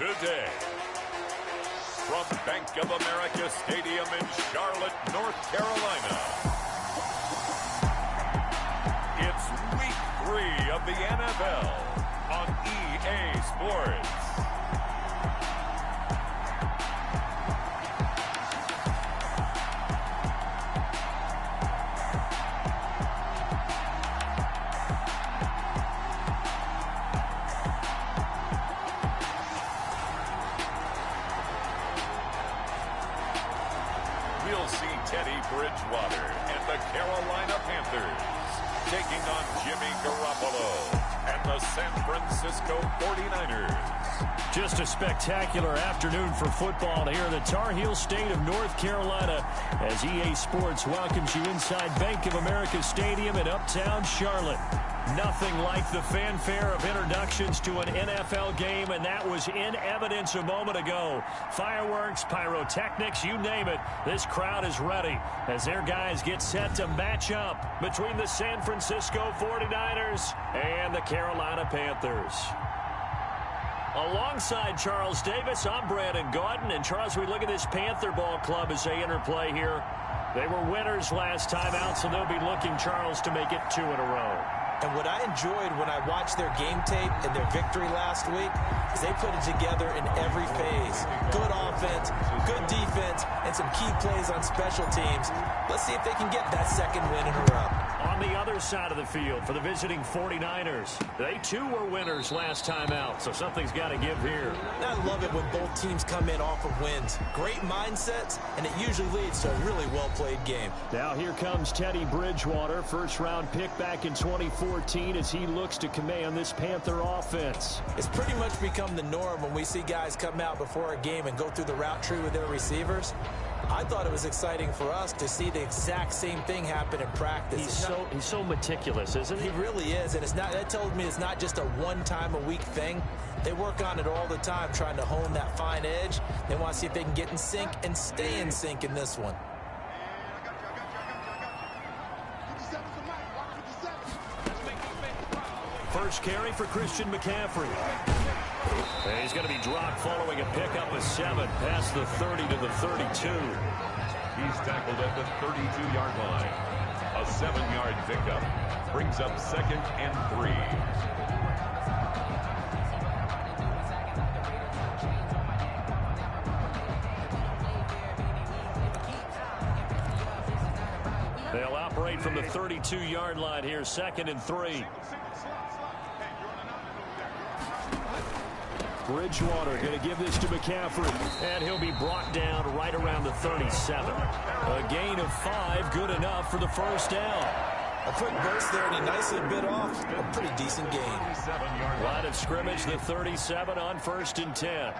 today. From Bank of America Stadium in Charlotte, North Carolina, it's Week 3 of the NFL on EA Sports. We'll see Teddy Bridgewater and the Carolina Panthers taking on Jimmy Garoppolo and the San Francisco 49ers. Just a spectacular afternoon for football here in the Tar Heel state of North Carolina as EA Sports welcomes you inside Bank of America Stadium in uptown Charlotte. Nothing like the fanfare of introductions to an NFL game, and that was in evidence a moment ago. Fireworks, pyrotechnics, you name it. This crowd is ready as their guys get set to match up between the San Francisco 49ers and the Carolina Panthers. Alongside Charles Davis, I'm Brandon Gaudin. And Charles, we look at this Panther ball club as they interplay here. They were winners last time out, so they'll be looking, Charles, to make it 2 in a row. And what I enjoyed when I watched their game tape and their victory last week is they put it together in every phase. Good offense, good defense, and some key plays on special teams. Let's see if they can get that second win in a row. On the other side of the field for the visiting 49ers, they too were winners last time out, so something's got to give here. I love it when both teams come in off of wins. Great mindsets, and it usually leads to a really well-played game. Now here comes Teddy Bridgewater, first-round pick back in 2014 as he looks to command this Panther offense. It's pretty much become the norm when we see guys come out before a game and go through the route tree with their receivers. I thought it was exciting for us to see the exact same thing happen in practice. He's so meticulous, isn't he? He really is, and that tells me it's not just a one-time-a-week thing. They work on it all the time, trying to hone that fine edge. They want to see if they can get in sync and stay in sync in this one. First carry for Christian McCaffrey. And he's going to be dropped following a pickup of 7 past the 30 to the 32. He's tackled at the 32-yard line. A 7-yard pickup brings up 2nd and 3. They'll operate from the 32-yard line here, 2nd and 3. Bridgewater going to give this to McCaffrey, and he'll be brought down right around the 37. A gain of 5, good enough for the first down. A quick burst there, and he nicely bit off a pretty decent gain. Line of scrimmage, the 37 on 1st and 10.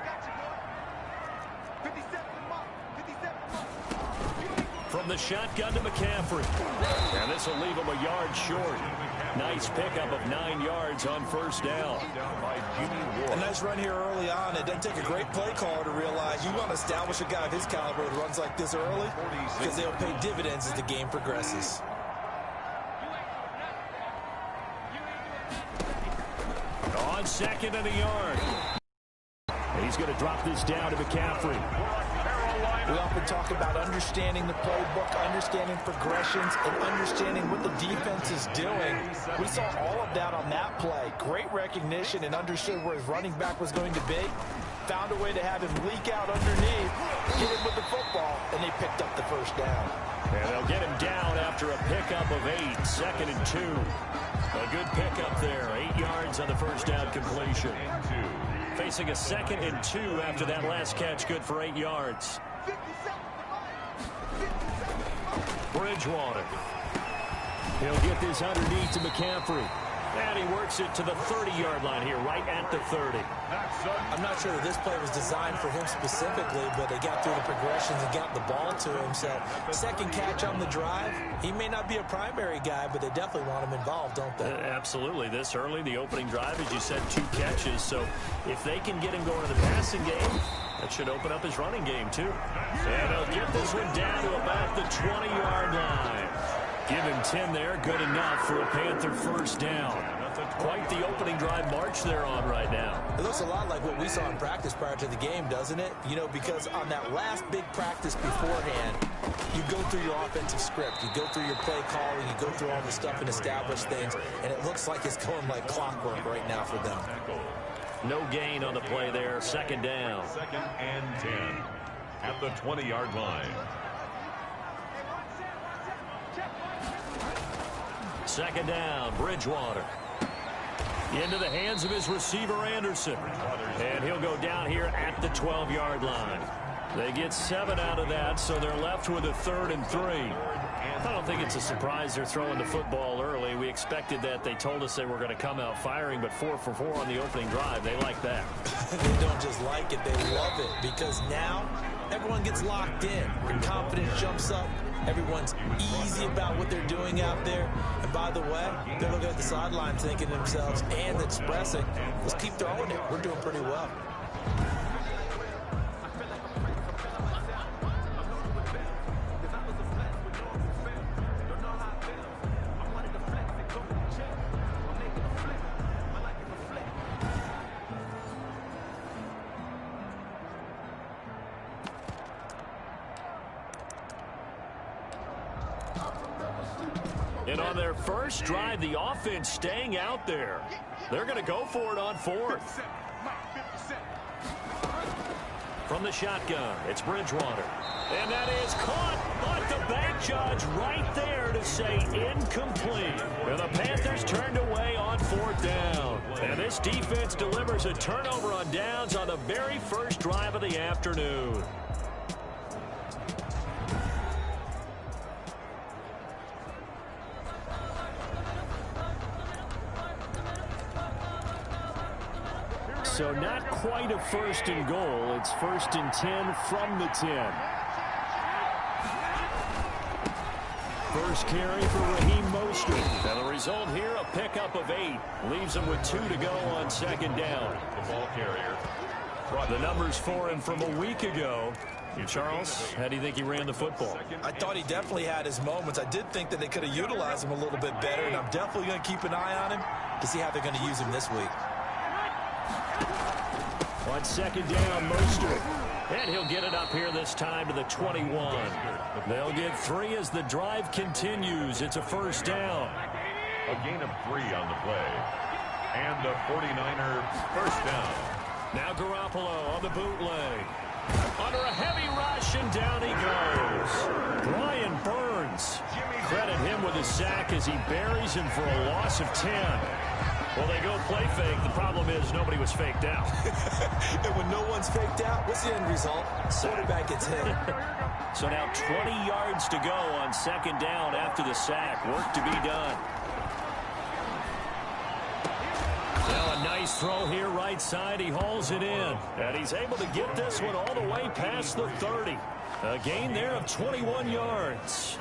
From the shotgun to McCaffrey. And this will leave him a yard short. Nice pickup of 9 yards on first down. A nice run here early on. It doesn't take a great play caller to realize you want to establish a guy of his caliber who runs like this early because they'll pay dividends as the game progresses. On 2nd and a yard. He's going to drop this down to McCaffrey. We often talk about understanding the playbook, understanding progressions, and understanding what the defense is doing. We saw all of that on that play. Great recognition and understood where his running back was going to be. Found a way to have him leak out underneath, get him with the football, and they picked up the first down. And they'll get him down after a pickup of 8, 2nd and 2. A good pickup there, 8 yards on the first down completion. Facing a 2nd and 2 after that last catch, good for 8 yards. Bridgewater. He'll get this underneath to McCaffrey. And he works it to the 30-yard line here, right at the 30. I'm not sure that this play was designed for him specifically, but they got through the progressions and got the ball to him. So, second catch on the drive. He may not be a primary guy, but they definitely want him involved, don't they? Absolutely. This early, the opening drive, as you said, 2 catches. So, if they can get him going in the passing game, that should open up his running game, too. And they'll get this one down to about the 20-yard line. Give him 10 there, good enough for a Panther first down. Quite the opening drive march they're on right now. It looks a lot like what we saw in practice prior to the game, doesn't it? You know, because on that last big practice beforehand, you go through your offensive script. You go through your play calling. You go through all the stuff and establish things. And it looks like it's going like clockwork right now for them. No gain on the play there. Second down. 2nd and 10 at the 20-yard line. Second down, Bridgewater. Into the hands of his receiver, Anderson. And he'll go down here at the 12-yard line. They get 7 out of that, so they're left with a 3rd and 3. I don't think it's a surprise they're throwing the football early. We expected that. They told us they were going to come out firing, but 4 for 4 on the opening drive. They like that. They don't just like it, they love it, because now everyone gets locked in. Their confidence jumps up. Everyone's easy about what they're doing out there. And by the way, they're looking at the sideline thinking to themselves and expressing, let's keep throwing it. We're doing pretty well. And on their first drive, the offense staying out there. They're going to go for it on 4th. From the shotgun, it's Bridgewater. And that is caught, but the back judge right there to say incomplete. And the Panthers turned away on 4th down. And this defense delivers a turnover on downs on the very first drive of the afternoon. So not quite a 1st and goal. It's 1st and 10 from the 10. First carry for Raheem Mostert. And the result here, a pickup of 8. Leaves him with 2 to go on 2nd down. The ball carrier. The numbers for him from a week ago. Charles, how do you think he ran the football? I thought he definitely had his moments. I did think that they could have utilized him a little bit better, and I'm definitely going to keep an eye on him to see how they're going to use him this week. On 2nd down, Mostert. And he'll get it up here this time to the 21. They'll get 3 as the drive continues. It's a 1st down. A gain of 3 on the play. And a 49er 1st down. Now Garoppolo on the bootleg. Under a heavy rush, and down he goes. Brian Burns. Credit him with a sack as he buries him for a loss of 10. Well, they go play fake. The problem is nobody was faked out. And when no one's faked out, what's the end result? Quarterback gets hit. So now 20 yards to go on 2nd down after the sack. Work to be done. Now a nice throw here right side. He hauls it in. And he's able to get this one all the way past the 30. A gain there of 21 yards.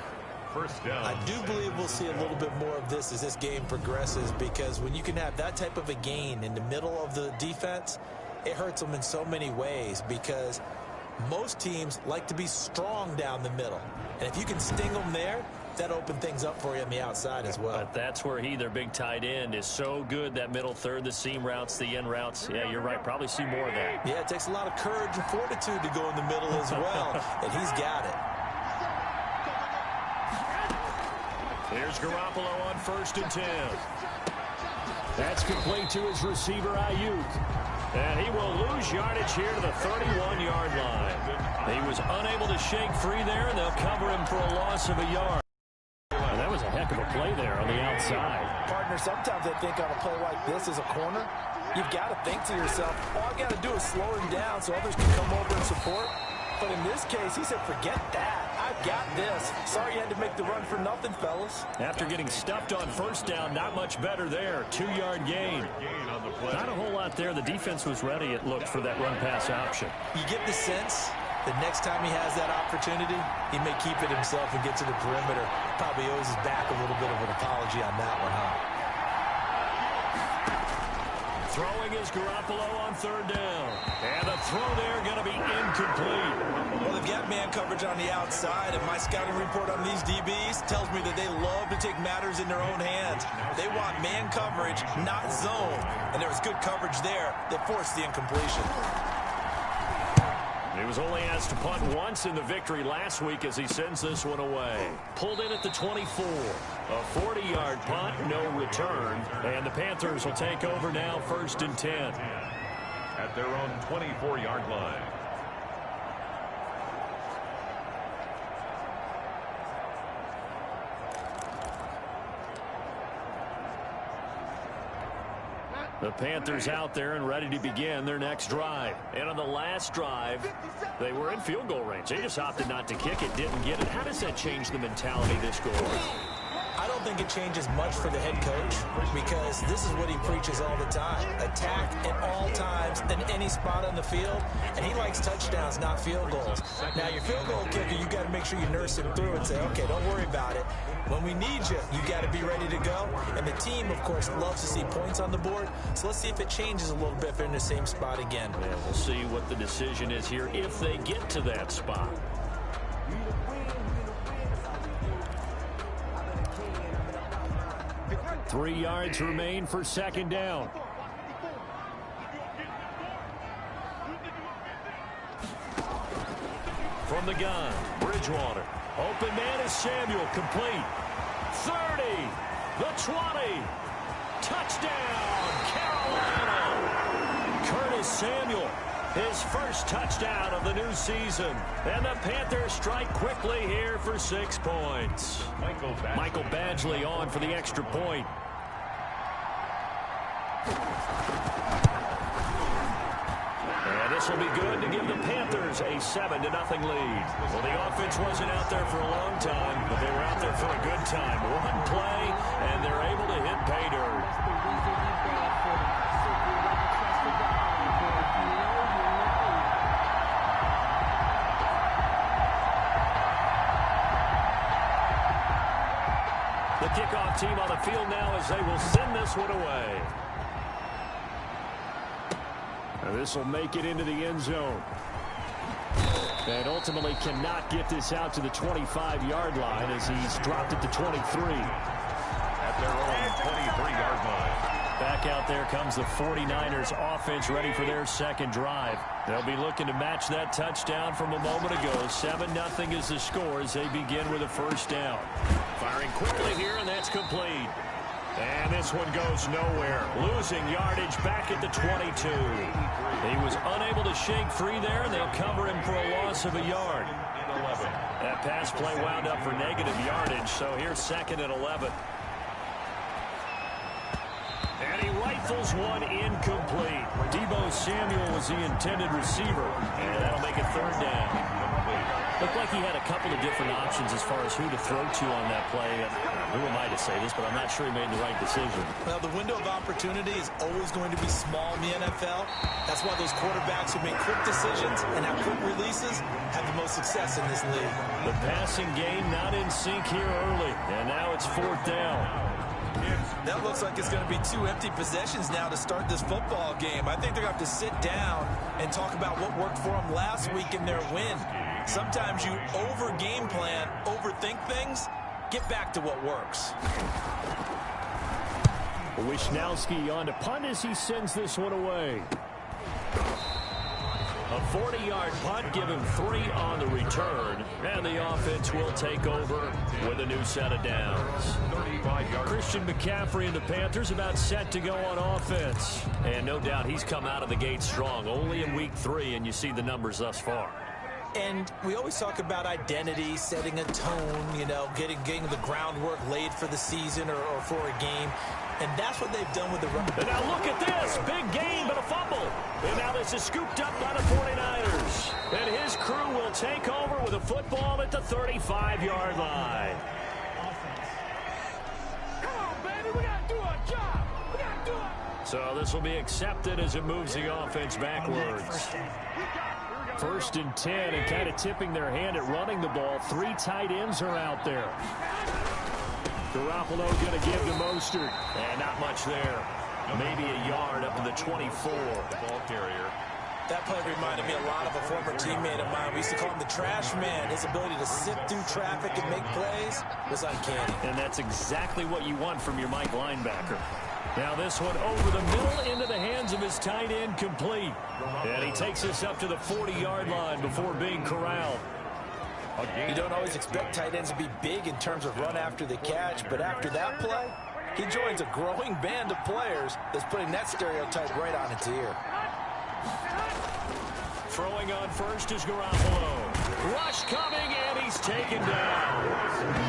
1st down. I do believe we'll see a little bit more of this as this game progresses, because when you can have that type of a gain in the middle of the defense, it hurts them in so many ways, because most teams like to be strong down the middle. And if you can sting them there, that opens things up for you on the outside as well. But that's where their big tight end, is so good. That middle third, the seam routes, the in routes. Yeah, you're right. Probably see more of that. Yeah, it takes a lot of courage and fortitude to go in the middle as well, and he's got it. Here's Garoppolo on 1st and 10. That's complete to his receiver, Ayuk. And he will lose yardage here to the 31-yard line. He was unable to shake free there, and they'll cover him for a loss of a yard. And that was a heck of a play there on the outside. Partner, sometimes I think on a play like this as a corner, you've got to think to yourself, all I got to do is slow him down so others can come over and support. But in this case, he said, forget that. I've got this. Sorry you had to make the run for nothing, fellas. After getting stuffed on 1st down, not much better there. 2-yard gain. Not a whole lot there. The defense was ready, it looked, for that run-pass option. You get the sense that next time he has that opportunity, he may keep it himself and get to the perimeter. Probably owes his back a little bit of an apology on that one, huh? Throwing is Garoppolo on 3rd down. And the throw there going to be incomplete. Well, they've got man coverage on the outside, and my scouting report on these DBs tells me that they love to take matters in their own hands. They want man coverage, not zone. And there was good coverage there that forced the incompletion. He was only asked to punt once in the victory last week as he sends this one away. Pulled in at the 24. A 40-yard punt, no return. And the Panthers will take over now, 1st and 10. At their own 24-yard line. The Panthers out there and ready to begin their next drive. And on the last drive, they were in field goal range. They just opted not to kick it, didn't get it. How does that change the mentality this goal? I don't think it changes much for the head coach because this is what he preaches all the time. Attack at all times in any spot on the field, and he likes touchdowns, not field goals. Now, your field goal kicker, you got to make sure you nurse him through and say, okay, don't worry about it. When we need you, you got to be ready to go. And the team, of course, loves to see points on the board. So let's see if it changes a little bit if they're in the same spot again. Yeah, we'll see what the decision is here if they get to that spot. Three yards remain for 2nd down. From the gun, Bridgewater. Open man is Samuel, complete. 30, the 20. Touchdown, Carolina. Curtis Samuel, his first touchdown of the new season. And the Panthers strike quickly here for 6 points. Michael Badgley on for the extra point. And this will be good to give the Panthers a 7-0 lead. Well, the offense wasn't out there for a long time, but they were out there for a good time. One play, and they're able to hit pay dirt. The kickoff team on the field now as they will send this one away. And this will make it into the end zone. And ultimately cannot get this out to the 25-yard line as he's dropped it to 23. At their own 23-yard line. Back out there comes the 49ers offense ready for their second drive. They'll be looking to match that touchdown from a moment ago. 7-0 is the score as they begin with a 1st down. Firing quickly here, and that's complete. And this one goes nowhere. Losing yardage back at the 22. He was unable to shake free there, and they'll cover him for a loss of a yard. That pass play wound up for negative yardage, so here's 2nd and 11. And he rifles one incomplete. Deebo Samuel was the intended receiver, and that'll make it 3rd down. Looked like he had a couple of different options as far as who to throw to on that play. Who am I to say this, but I'm not sure he made the right decision. Well, the window of opportunity is always going to be small in the NFL. That's why those quarterbacks who make quick decisions and have quick releases have the most success in this league. The passing game not in sync here early, and now it's 4th down. That looks like it's going to be 2 empty possessions now to start this football game. I think they're going to have to sit down and talk about what worked for them last week in their win. Sometimes you over-game plan, overthink things. Get back to what works. Wishnowski on to punt as he sends this one away. A 40-yard punt, give him 3 on the return, and the offense will take over with a new set of downs. Christian McCaffrey and the Panthers about set to go on offense. And no doubt he's come out of the gate strong, only in week 3, and you see the numbers thus far. And we always talk about identity, setting a tone, you know, getting the groundwork laid for the season or for a game. And that's what they've done with the run. And now look at this. Big gain, but a fumble. And now this is scooped up by the 49ers. And his crew will take over with a football at the 35-yard line. Come on, baby. We got to do our job. We got to do it. So this will be accepted as it moves the offense backwards. 1st and 10, and kind of tipping their hand at running the ball. 3 tight ends are out there. Garoppolo going to give to Mostert, and not much there. Maybe a yard up to the 24. The ball carrier. That play reminded me a lot of a former teammate of mine. We used to call him the trash man. His ability to sift through traffic and make plays was uncanny. And that's exactly what you want from your Mike linebacker. Now this one over the middle into the hands of his tight end, complete. And he takes us up to the 40-yard line before being corralled. You don't always expect tight ends to be big in terms of run after the catch, but after that play, he joins a growing band of players that's putting that stereotype right on its ear. Throwing on first is Garoppolo. Rush coming, and he's taken down.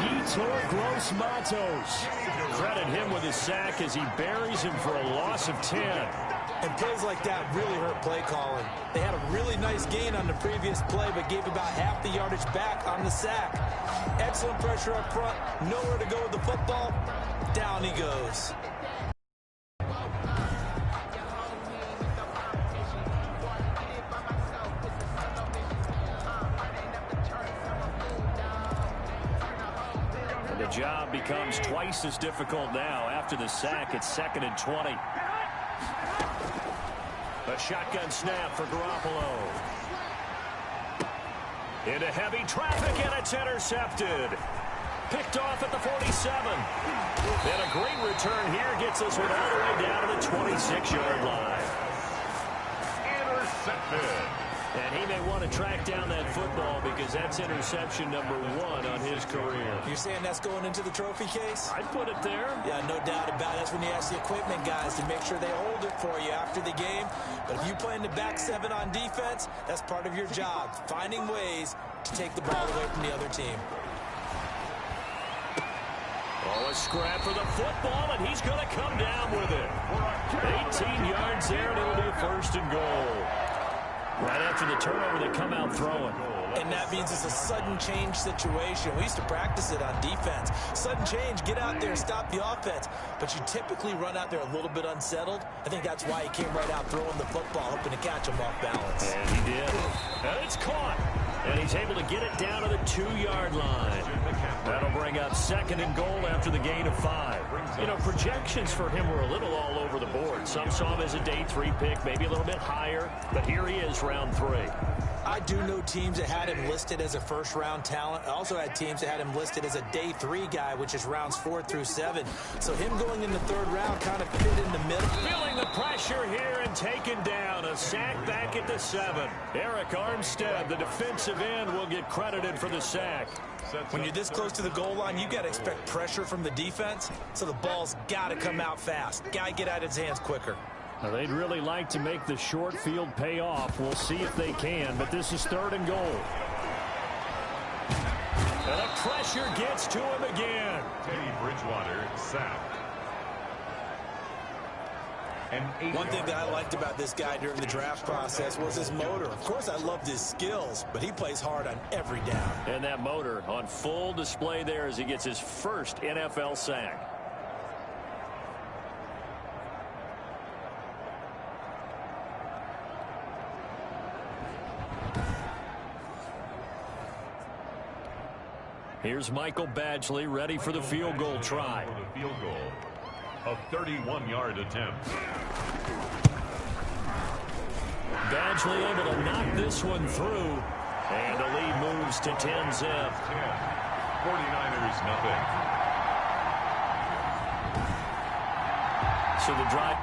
Yetur Gross-Matos. Credit him with his sack as he buries him for a loss of 10. And plays like that really hurt play calling. They had a really nice gain on the previous play, but gave about half the yardage back on the sack. Excellent pressure up front. Nowhere to go with the football. Down he goes. The job becomes twice as difficult now. After the sack, it's 2nd and 20. A shotgun snap for Garoppolo. Into heavy traffic, and it's intercepted. Picked off at the 47. And a great return here gets us all the way down to the 26-yard line. Intercepted. And he may want to track down that football because that's interception number 1 on his career. You're saying that's going into the trophy case? I'd put it there. Yeah, no doubt about it. That's when you ask the equipment guys to make sure they hold it for you after the game. But if you play in the back 7 on defense, that's part of your job, finding ways to take the ball away from the other team. Oh, a scrap for the football, and he's going to come down with it. 18 yards there, and it'll be a 1st and goal. Right after the turnover, they come out throwing. And that means it's a sudden change situation. We used to practice it on defense. Sudden change, get out there, stop the offense. But you typically run out there a little bit unsettled. I think that's why he came right out throwing the football, hoping to catch him off balance. And he did. And it's caught. And he's able to get it down to the 2-yard line. That'll bring up 2nd and goal after the gain of 5. You know, projections for him were a little all over the board. Some saw him as a day 3 pick, maybe a little bit higher. But here he is, round 3. I do know teams that had him listed as a first-round talent. I also had teams that had him listed as a day 3 guy, which is rounds 4 through 7. So him going in the 3rd round kind of fit in the middle. Feeling the pressure here and taken down. A sack back at the 7. Eric Armstead, the defensive end, will get credited for the sack. When you're this close to the goal line, you got to expect pressure from the defense. So the ball's got to come out fast. Got to get out of his hands quicker. Now, they'd really like to make the short field pay off. We'll see if they can, but this is 3rd and goal. And the pressure gets to him again. Teddy Bridgewater sacked. One thing that I liked about this guy during the draft process was his motor. Of course, I loved his skills, but he plays hard on every down. And that motor on full display there as he gets his first NFL sack. Here's Michael Badgley ready for the field goal try. The field goal, a 31-yard attempt. Badgley able to knock this one through. And the lead moves to 10-zip. 49ers nothing. So the drive.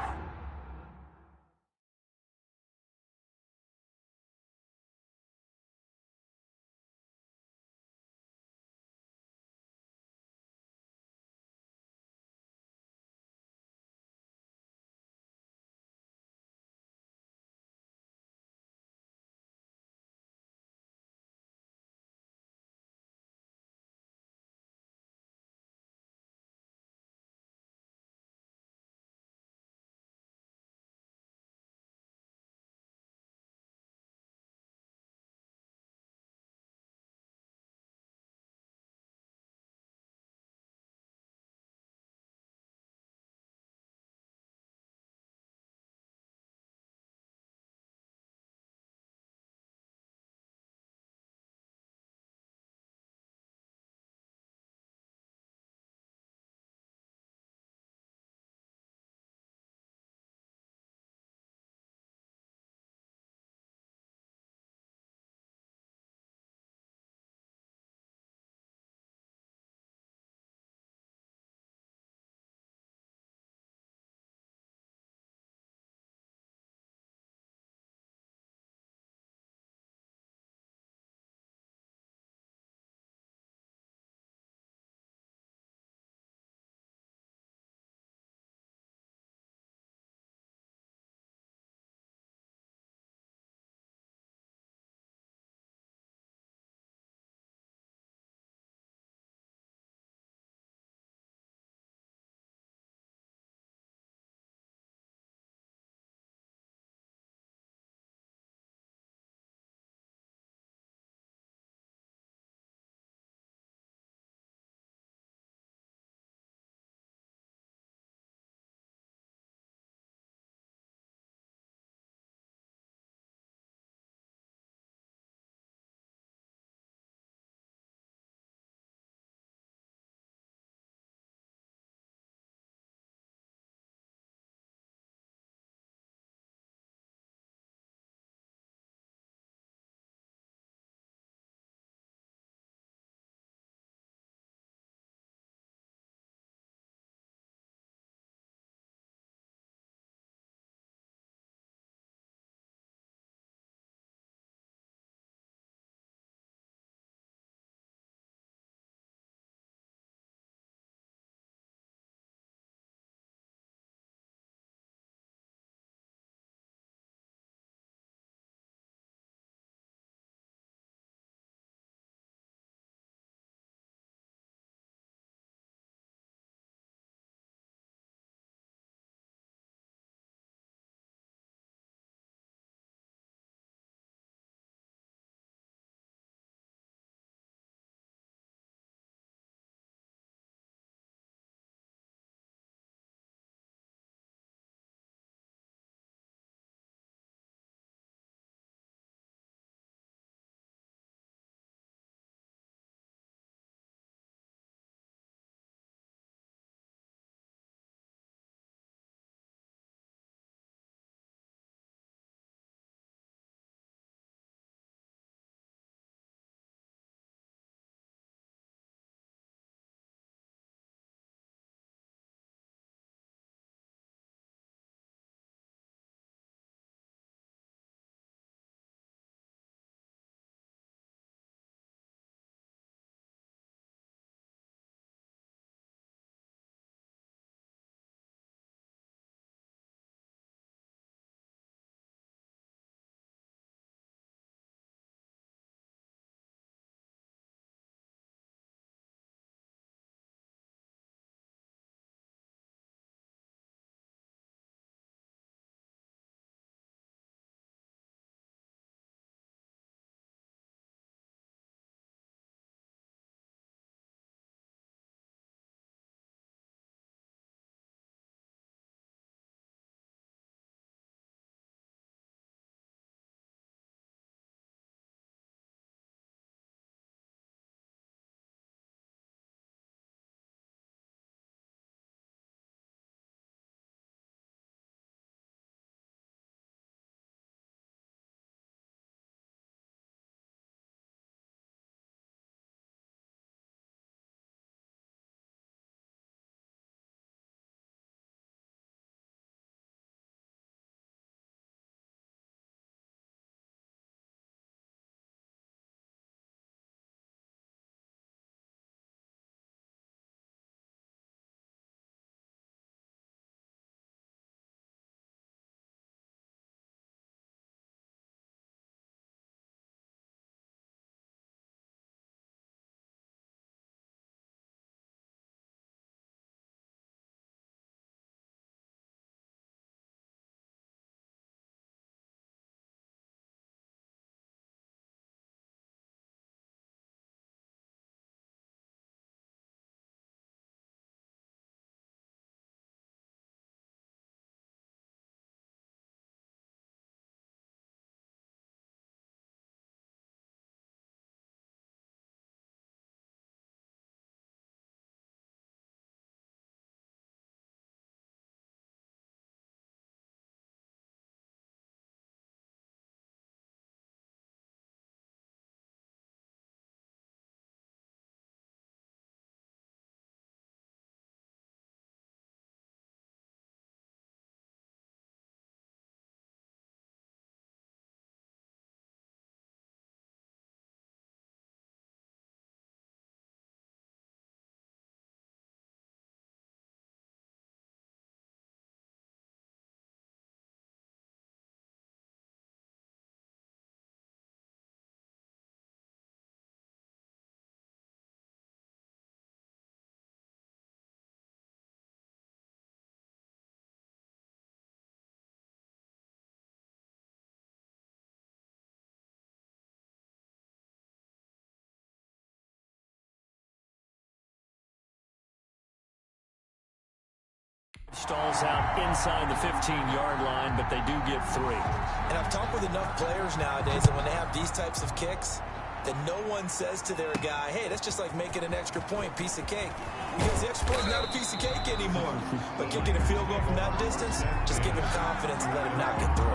Stalls out inside the 15-yard line, but they do get 3. And I've talked with enough players nowadays that when they have these types of kicks, that no one says to their guy, hey, that's just like making an extra point, piece of cake. Because the extra point is not a piece of cake anymore. But kicking a field goal from that distance, just give him confidence and let him not get through.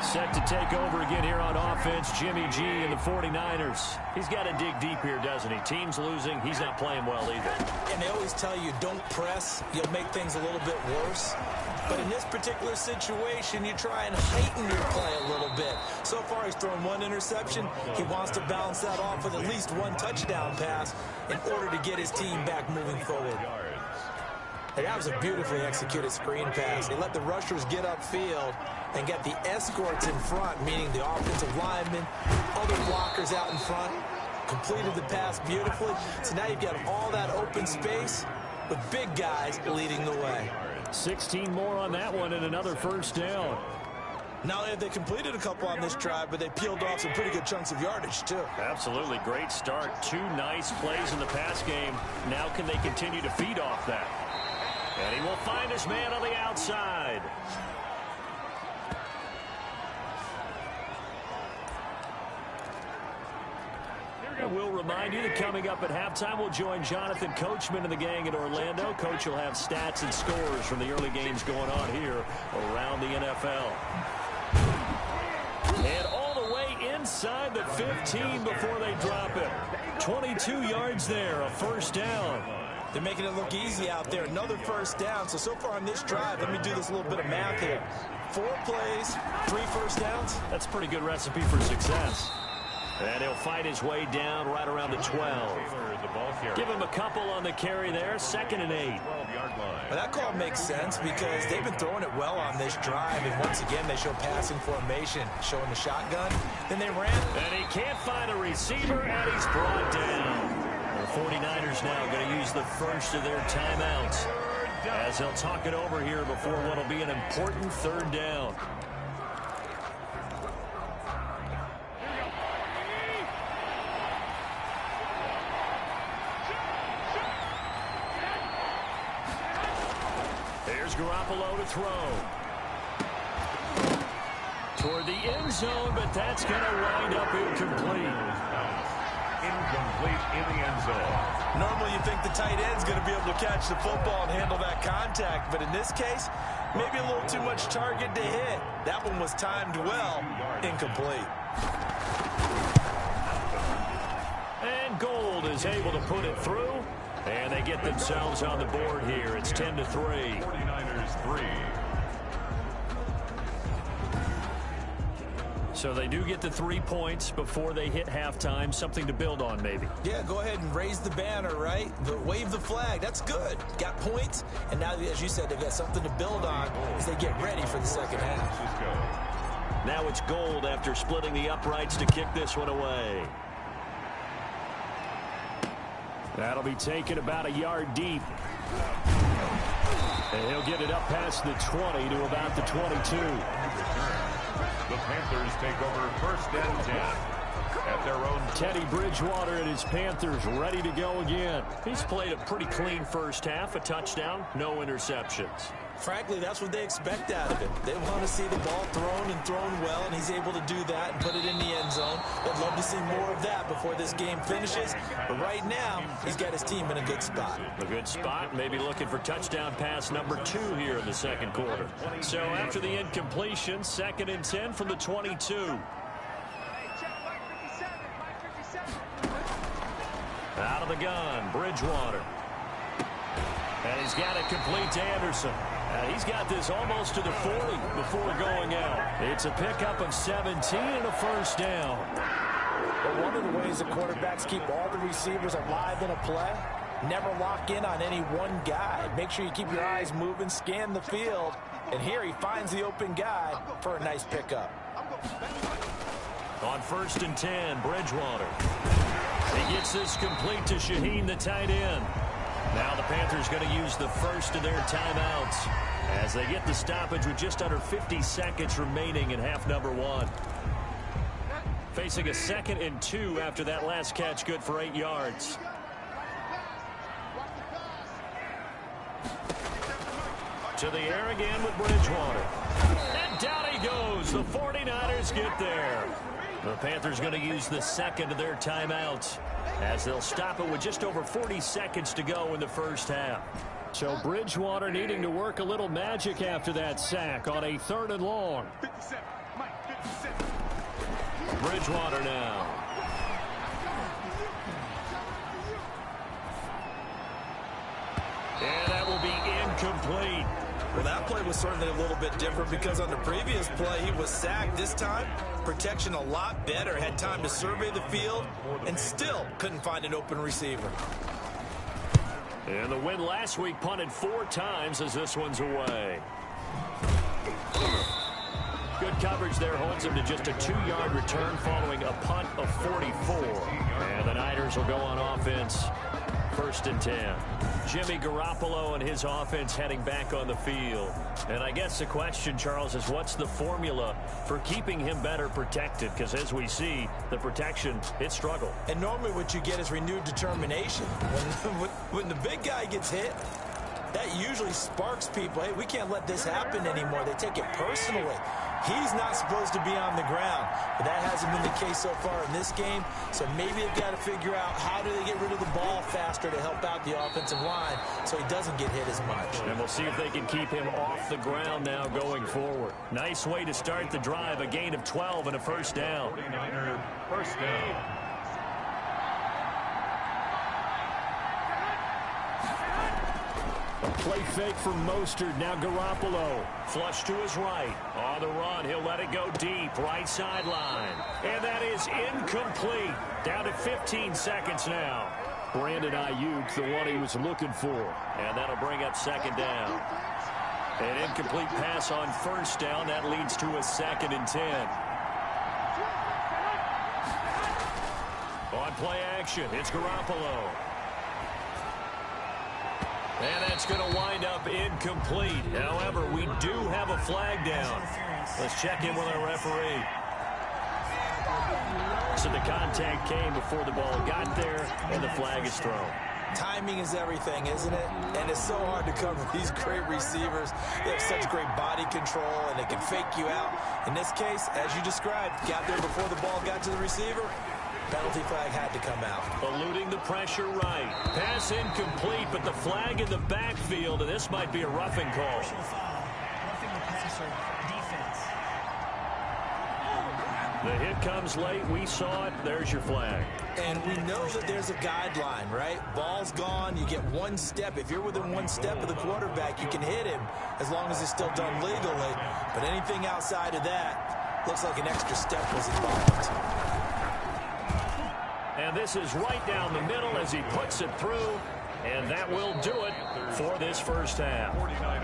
Set to take over again here on offense, Jimmy G and the 49ers. He's got to dig deep here, doesn't he? Team's losing. He's not playing well either. And they always tell you, don't press. You'll make things a little bit worse. But in this particular situation, you try and heighten your play a little bit. So far, he's thrown 1 interception. He wants to balance that off with at least 1 touchdown pass in order to get his team back moving forward. And that was a beautifully executed screen pass. He let the rushers get upfield and get the escorts in front, meaning the offensive linemen, other blockers out in front, completed the pass beautifully. So now you've got all that open space with big guys leading the way. 16 more on that one and another first down. Not only have they completed a couple on this drive, but they peeled off some pretty good chunks of yardage, too. Absolutely. Great start. 2 nice plays in the pass game. Now can they continue to feed off that? And he will find his man on the outside. And we'll remind you that coming up at halftime, we'll join Jonathan Coachman and the gang in Orlando. Coach will have stats and scores from the early games going on here around the NFL. And all the way inside the 15 before they drop it. 22 yards there, a first down. They're making it look easy out there. Another first down. So far on this drive, let me do this little bit of math here. 4 plays, 3 first downs. That's a pretty good recipe for success. And he'll fight his way down right around the 12. Give him a couple on the carry there. 2nd and 8. Well, that call makes sense because they've been throwing it well on this drive. And once again, they show passing formation, showing the shotgun. Then they ran. And he can't find a receiver, and he's brought down. The 49ers now going to use the first of their timeouts as they'll talk it over here before what will be an important 3rd down. Here's Garoppolo to throw. Toward the end zone, but that's going to wind up incomplete. Incomplete in the end zone. Normally you think the tight end's going to be able to catch the football and handle that contact, but in this case, maybe a little too much target to hit. That one was timed well. Incomplete. And Gold is able to put it through, and they get themselves on the board here. It's 10-3. 49ers 3. So they do get the 3 points before they hit halftime. Something to build on, maybe. Yeah, go ahead and raise the banner, right? Wave the flag. That's good. Got points, and now, as you said, they've got something to build on as they get ready for the second half. Now it's Gold after splitting the uprights to kick this one away. That'll be taken about a yard deep. And he'll get it up past the 20 to about the 22. The Panthers take over 1st and 10 at their own. Teddy Bridgewater and his Panthers ready to go again. He's played a pretty clean first half, a touchdown, no interceptions. Frankly, that's what they expect out of him. They want to see the ball thrown and thrown well, and he's able to do that and put it in the end zone. They'd love to see more of that before this game finishes. But right now, he's got his team in a good spot. A good spot, maybe looking for touchdown pass number 2 here in the 2nd quarter. So after the incompletion, 2nd and 10 from the 22. Out of the gun, Bridgewater. And he's got it complete to Anderson. He's got this almost to the 40 before going out. It's a pickup of 17 and a first down. But one of the ways the quarterbacks keep all the receivers alive in a play, never lock in on any one guy. Make sure you keep your eyes moving, scan the field. And here he finds the open guy for a nice pickup. On 1st and 10, Bridgewater. He gets this complete to Shaheen, the tight end. Now the Panthers going to use the first of their timeouts as they get the stoppage with just under 50 seconds remaining in half number 1. Facing a 2nd and 2 after that last catch, good for 8 yards. To the air again with Bridgewater. And down he goes. The 49ers get there. The Panthers going to use the second of their timeouts as they'll stop it with just over 40 seconds to go in the first half. So Bridgewater needing to work a little magic after that sack on a 3rd and long. Bridgewater now. And that will be incomplete. Well, that play was certainly a little bit different because on the previous play, he was sacked. This time, protection a lot better. Had time to survey the field and still couldn't find an open receiver. And the win last week punted 4 times as this one's away. Good coverage there holds him to just a 2-yard return following a punt of 44. And the Niners will go on offense. 1st and 10. Jimmy Garoppolo and his offense heading back on the field. And I guess the question, Charles, is what's the formula for keeping him better protected? Because as we see, the protection, it struggled. And normally what you get is renewed determination. When the big guy gets hit, that usually sparks people. Hey, we can't let this happen anymore. They take it personally. He's not supposed to be on the ground, but that hasn't been the case so far in this game. So maybe they've got to figure out how do they get rid of the ball faster to help out the offensive line so he doesn't get hit as much. And we'll see if they can keep him off the ground now going forward. Nice way to start the drive, a gain of 12 and a 1st down. 49er first down. Play fake from Mostert. Now Garoppolo. Flush to his right. On the run. He'll let it go deep. Right sideline. And that is incomplete. Down to 15 seconds now. Brandon Ayuk, the one he was looking for. And that'll bring up 2nd down. An incomplete pass on 1st down. That leads to a 2nd and 10. On play action, it's Garoppolo. And that's going to wind up incomplete. However, we do have a flag down. Let's check in with our referee. So the contact came before the ball got there, and the flag is thrown. Timing is everything, isn't it? And it's so hard to cover these great receivers. They have such great body control, and they can fake you out. In this case, as you described, got there before the ball got to the receiver. Penalty flag had to come out. Eluding the pressure right. Pass incomplete, but the flag in the backfield, and this might be a roughing call. Roughing the passer, defense. The hit comes late. We saw it. There's your flag. And we know that there's a guideline, right? Ball's gone. You get 1 step. If you're within 1 step of the quarterback, you can hit him as long as it's still done legally. But anything outside of that looks like an extra step was involved. And this is right down the middle as he puts it through. And that will do it for this first half.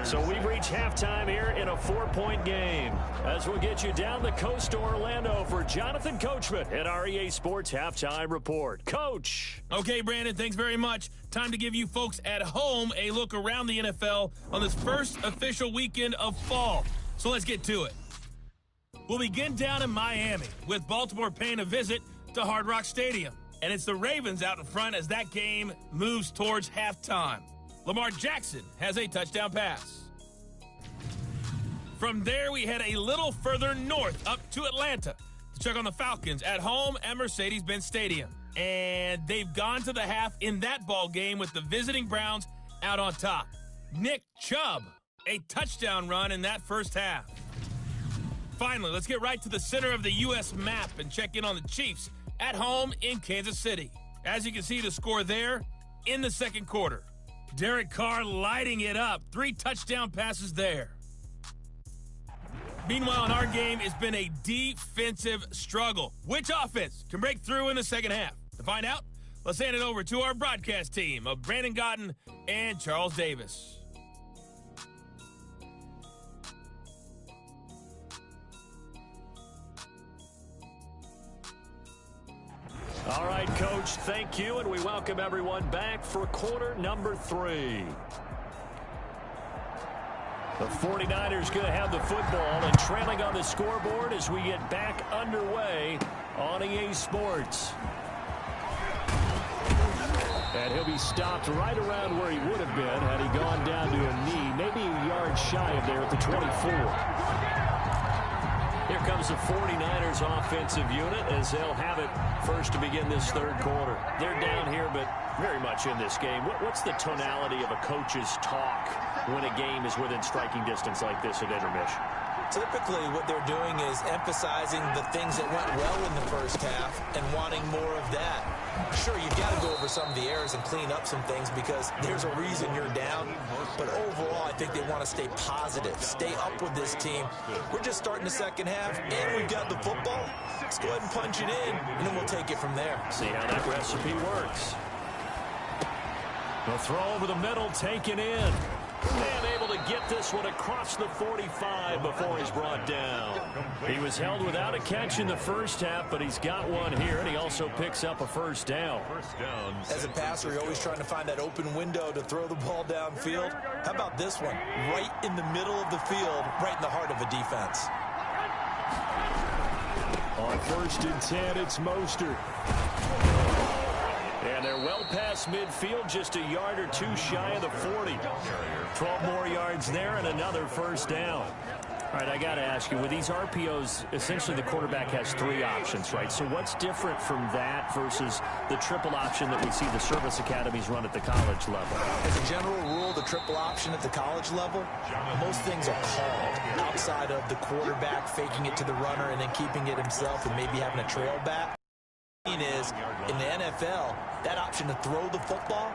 So we've reached halftime here in a 4-point game. As we'll get you down the coast to Orlando for Jonathan Coachman at our EA Sports Halftime Report. Coach. Okay, Brandon, thanks very much. Time to give you folks at home a look around the NFL on this first official weekend of fall. So let's get to it. We'll begin down in Miami with Baltimore paying a visit to Hard Rock Stadium. And it's the Ravens out in front as that game moves towards halftime. Lamar Jackson has a touchdown pass. From there, we head a little further north up to Atlanta to check on the Falcons at home at Mercedes-Benz Stadium. And they've gone to the half in that ball game with the visiting Browns out on top. Nick Chubb, a touchdown run in that first half. Finally, let's get right to the center of the U.S. map and check in on the Chiefs at home in Kansas City. As you can see, the score there in the second quarter. Derek Carr lighting it up. 3 touchdown passes there. Meanwhile, in our game, it's been a defensive struggle. Which offense can break through in the second half? To find out, let's hand it over to our broadcast team of Brandon Godden and Charles Davis. All right, Coach, thank you, and we welcome everyone back for quarter number 3. The 49ers going to have the football and trailing on the scoreboard as we get back underway on EA Sports. And he'll be stopped right around where he would have been had he gone down to a knee, maybe a yard shy of there at the 24. Here comes the 49ers offensive unit as they'll have it first to begin this third quarter. They're down here, but very much in this game. What's the tonality of a coach's talk when a game is within striking distance like this at intermission? Typically, what they're doing is emphasizing the things that went well in the first half and wanting more of that. Sure, you've got to go over some of the errors and clean up some things because there's a reason you're down. But overall, I think they want to stay positive, stay up with this team. We're just starting the second half, and we've got the football. Let's go ahead and punch it in, and then we'll take it from there. See how that recipe works. The throw over the middle, taken in. And able to get this one across the 45 before he's brought down. He was held without a catch in the first half, but he's got one here, and he also picks up a first down. As a passer, you're always trying to find that open window to throw the ball downfield. How about this one? Right in the middle of the field, right in the heart of a defense. On 1st and 10, it's Mostert. And they're well past midfield, just a yard or two shy of the 40. 12 more yards there and another first down. All right, I got to ask you, with these RPOs, essentially the quarterback has 3 options, right? So what's different from that versus the triple option that we see the service academies run at the college level? As a general rule, the triple option at the college level, most things are called outside of the quarterback faking it to the runner and then keeping it himself and maybe having a trail back. Is in the NFL, that option to throw the football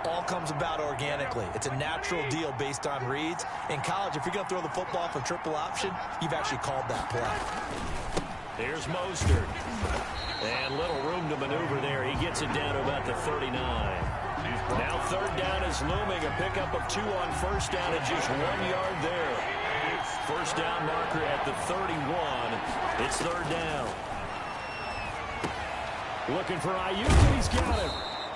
all comes about organically. It's a natural deal based on reads. In college, if you're going to throw the football for triple option, you've actually called that play. Here's Mostert. And little room to maneuver there. He gets it down to about the 39. Now third down is looming. A pickup of 2 on first down and just 1 yard there. First down marker at the 31. It's third down. Looking for Ayuk, and he's got him.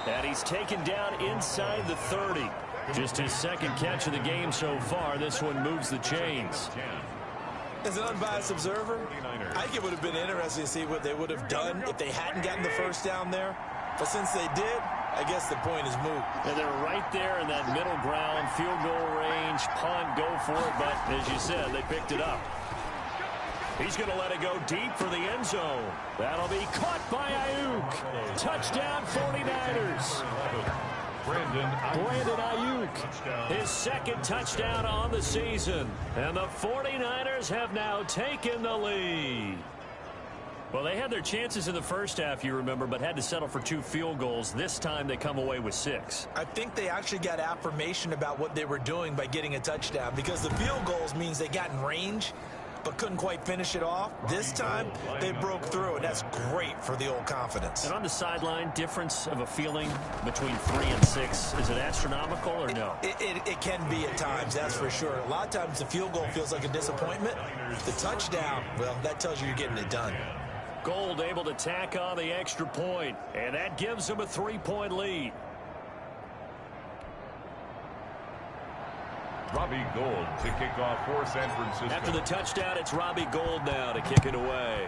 And he's taken down inside the 30. Just his second catch of the game so far. This one moves the chains. As an unbiased observer, I think it would have been interesting to see what they would have done if they hadn't gotten the first down there. But since they did, I guess the point is moot. And they're right there in that middle ground, field goal range, punt, go for it. But as you said, they picked it up. He's going to let it go deep for the end zone. That'll be caught by Ayuk. Touchdown 49ers. Brandon Ayuk, his second touchdown on the season. And the 49ers have now taken the lead. Well, they had their chances in the first half, you remember, but had to settle for 2 field goals. This time they come away with 6. I think they actually got affirmation about what they were doing by getting a touchdown because the field goals means they got in range but couldn't quite finish it off. This time, they broke through, and that's great for the old confidence. And on the sideline, difference of a feeling between 3 and 6, is it astronomical or no? It can be at times, that's for sure. A lot of times, the field goal feels like a disappointment. The touchdown, well, that tells you you're getting it done. Gold able to tack on the extra point, and that gives them a 3-point lead. Robbie Gould to kick off for San Francisco. After the touchdown, it's Robbie Gould now to kick it away.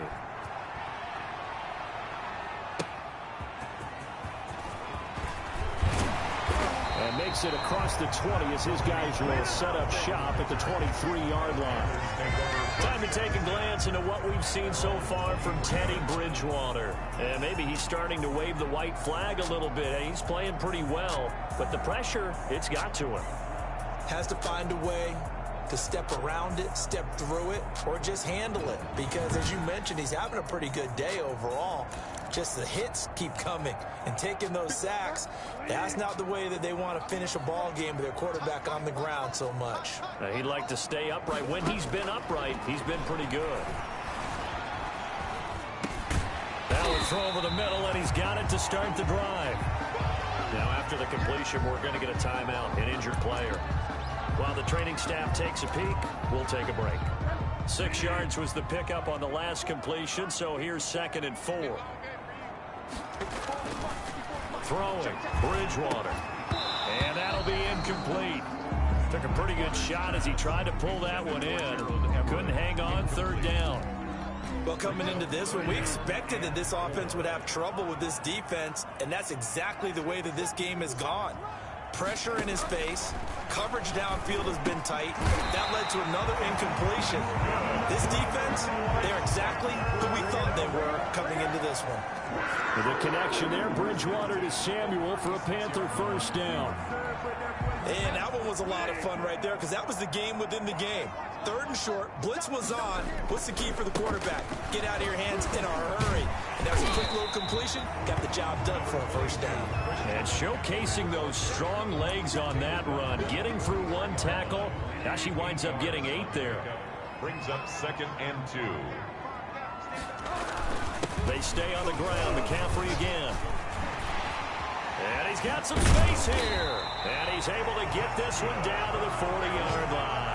And makes it across the 20 as his guys will set up shop at the 23-yard line. Time to take a glance into what we've seen so far from Teddy Bridgewater. And maybe he's starting to wave the white flag a little bit. He's playing pretty well, but the pressure, it's got to him. Has to find a way to step around it, step through it, or just handle it. Because, as you mentioned, he's having a pretty good day overall. Just the hits keep coming and taking those sacks. That's not the way that they want to finish a ball game with their quarterback on the ground so much. He'd like to stay upright. When he's been upright, he's been pretty good. That'll throw over the middle, and he's got it to start the drive. Now, after the completion, we're going to get a timeout, an injured player. While the training staff takes a peek, we'll take a break. 6 yards was the pickup on the last completion, so here's 2nd and 4. Throwing, Bridgewater. And that'll be incomplete. Took a pretty good shot as he tried to pull that one in. Couldn't hang on, 3rd down. Well, Well, coming into this one, we expected that this offense would have trouble with this defense, and that's exactly the way that this game has gone. Pressure in his face, coverage downfield has been tight. That led to another incompletion. This defense, they're exactly who we thought they were coming into this one. The connection there, Bridgewater to Samuel for a Panther first down. And that one was a lot of fun right there because that was the game within the game. 3rd and short, blitz was on. What's the key for the quarterback? Get out of your hands in a hurry. And that was a quick little completion. Got the job done for a first down. And showcasing those strong legs on that run. Getting through 1 tackle. Now she winds up getting 8 there. Brings up 2nd and 2. They stay on the ground. McCaffrey again. And he's got some space here. And he's able to get this one down to the 40-yard line.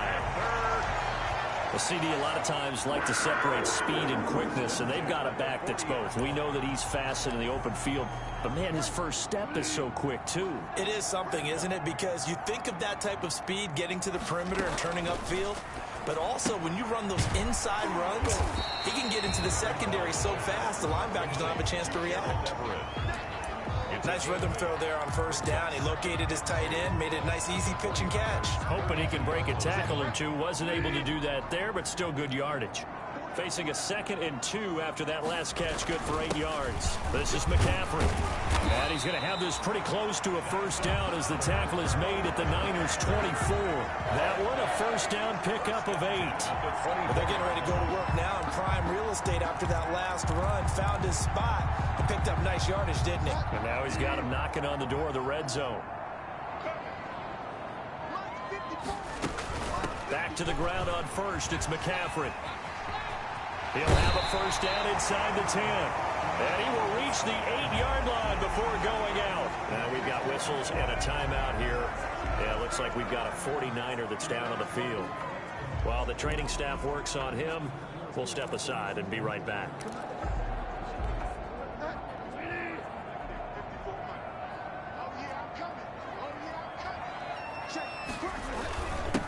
The CD a lot of times like to separate speed and quickness, and they've got a back that's both. We know that he's fast in the open field, but, man, his first step is so quick, too. It is something, isn't it? Because you think of that type of speed getting to the perimeter and turning upfield, but also when you run those inside runs, he can get into the secondary so fast the linebackers don't have a chance to react. Nice rhythm throw there on first down. He located his tight end, made it a nice, easy pitch and catch. Hoping he can break a tackle or two. Wasn't able to do that there, but still good yardage. Facing a 2nd and 2 after that last catch, good for 8 yards. This is McCaffrey. And he's going to have this pretty close to a first down as the tackle is made at the Niners' 24. That one, a first down pickup of 8. Well, they're getting ready to go to work now in prime real estate after that last run. Found his spot and picked up nice yardage, didn't he? And now he's got him knocking on the door of the red zone. Back to the ground on first. It's McCaffrey. He'll have a first down inside the 10. And he will reach the 8-yard line before going out. Now we've got whistles and a timeout here. Yeah, it looks like we've got a 49er that's down on the field. While the training staff works on him, we'll step aside and be right back.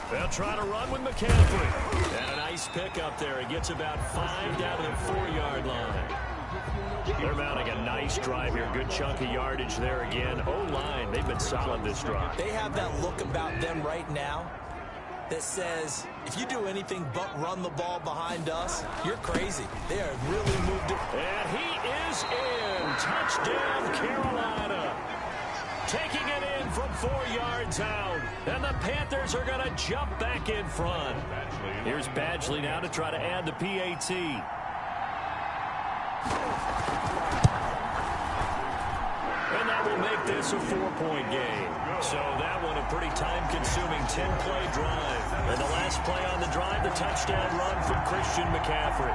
They'll try to run with McCaffrey. And a nice pick up there. He gets about 5 down to the 4-yard line. They're mounting a nice drive here. Good chunk of yardage there again. O-line, they've been solid this drive. They have that look about them right now that says, if you do anything but run the ball behind us, you're crazy. They are really moved it. And he is in. Touchdown, Carolina. Taking it in from 4 yards out. And the Panthers are going to jump back in front. Here's Badgley now to try to add the PAT. And that will make this a 4-point game. So that one a pretty time-consuming 10-play drive. And the last play on the drive, the touchdown run from Christian McCaffrey.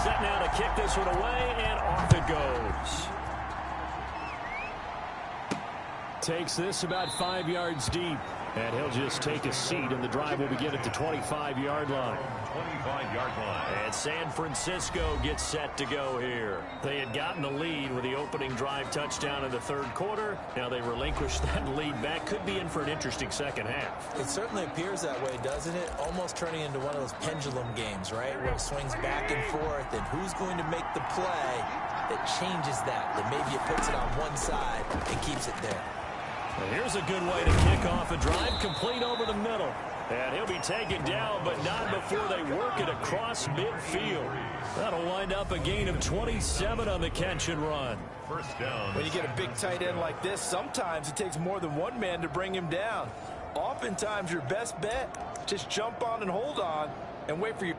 Set now to kick this one away, and off it goes. Takes this about 5 yards deep. And he'll just take a seat, and the drive will begin at the 25-yard line. 25-yard line. And San Francisco gets set to go here. They had gotten the lead with the opening drive touchdown in the 3rd quarter. Now they relinquish that lead back. Could be in for an interesting second half. It certainly appears that way, doesn't it? Almost turning into one of those pendulum games, right? Where it swings back and forth, and who's going to make the play that changes that maybe it puts it on one side and keeps it there. And here's a good way to kick off a drive, complete over the middle. And he'll be taken down, but not before they work it across midfield. That'll wind up a gain of 27 on the catch and run. First down. When you get a big tight end like this, sometimes it takes more than one man to bring him down. Oftentimes, your best bet, just jump on and hold on and wait for your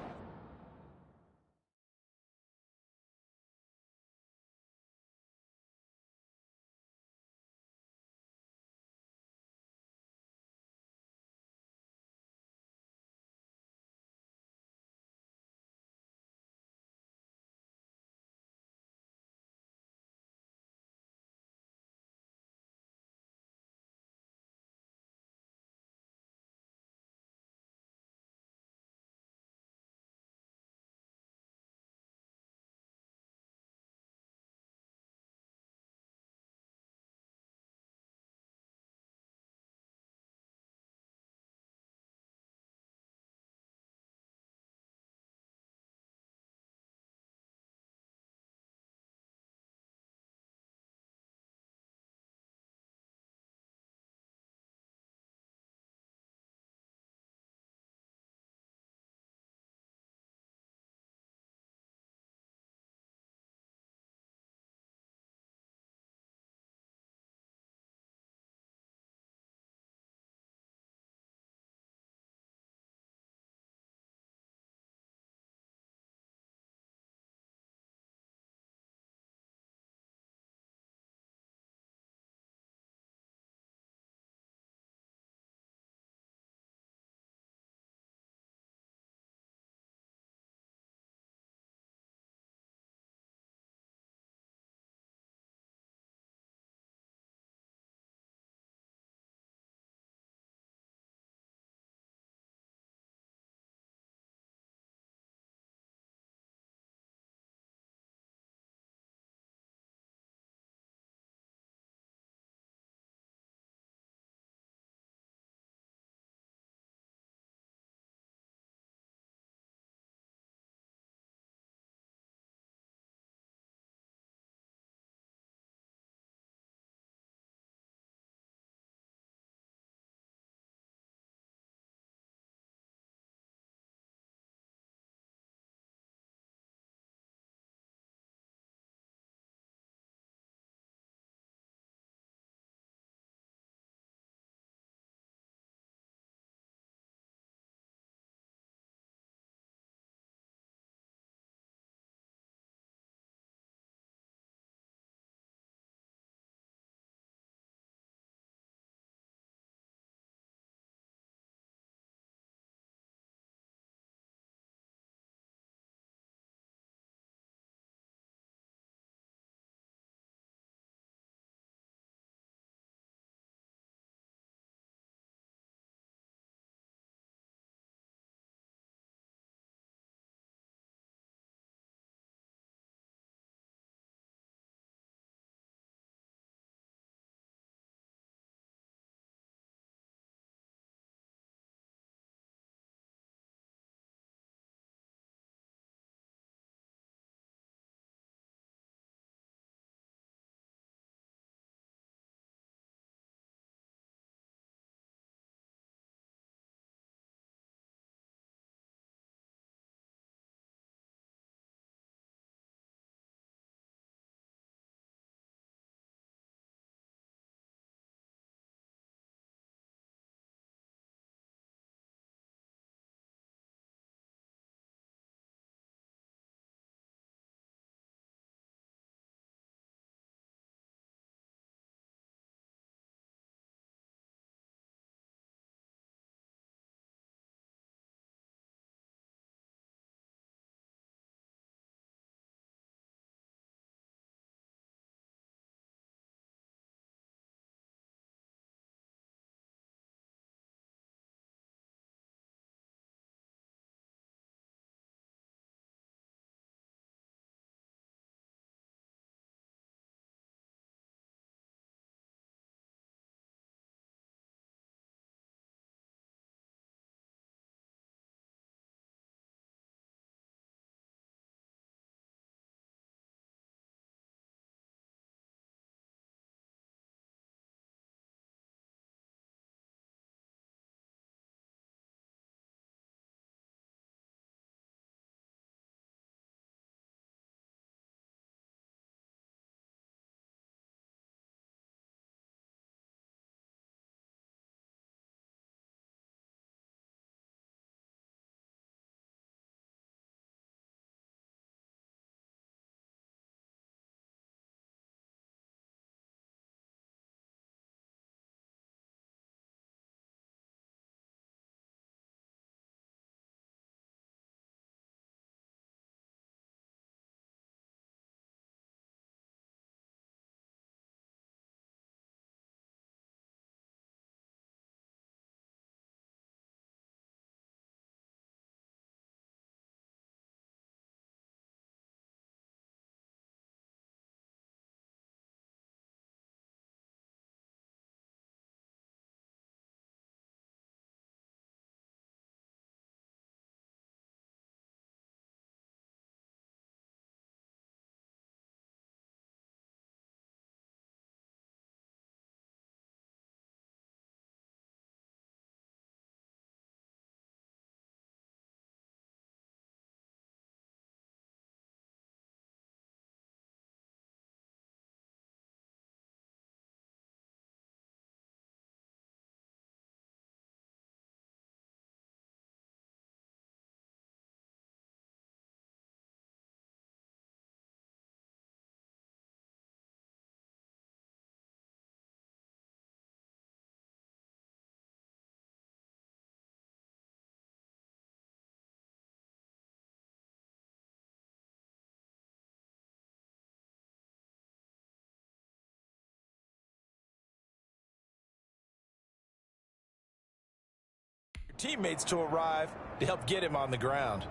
teammates to arrive to help get him on the ground.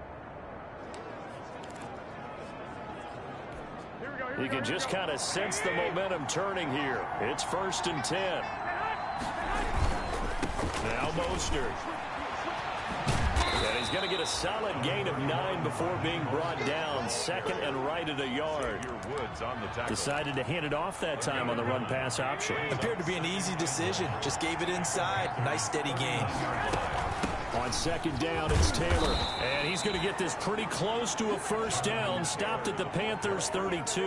You can just kind of sense the momentum turning here. It's 1st and 10. Now Mostert. And he's going to get a solid gain of 9 before being brought down. 2nd and right at a yard. Decided to hand it off that time on the run-pass option. Appeared to be an easy decision. Just gave it inside. Nice steady gain. On 2nd down, it's Taylor. And he's going to get this pretty close to a 1st down. Stopped at the Panthers' 32.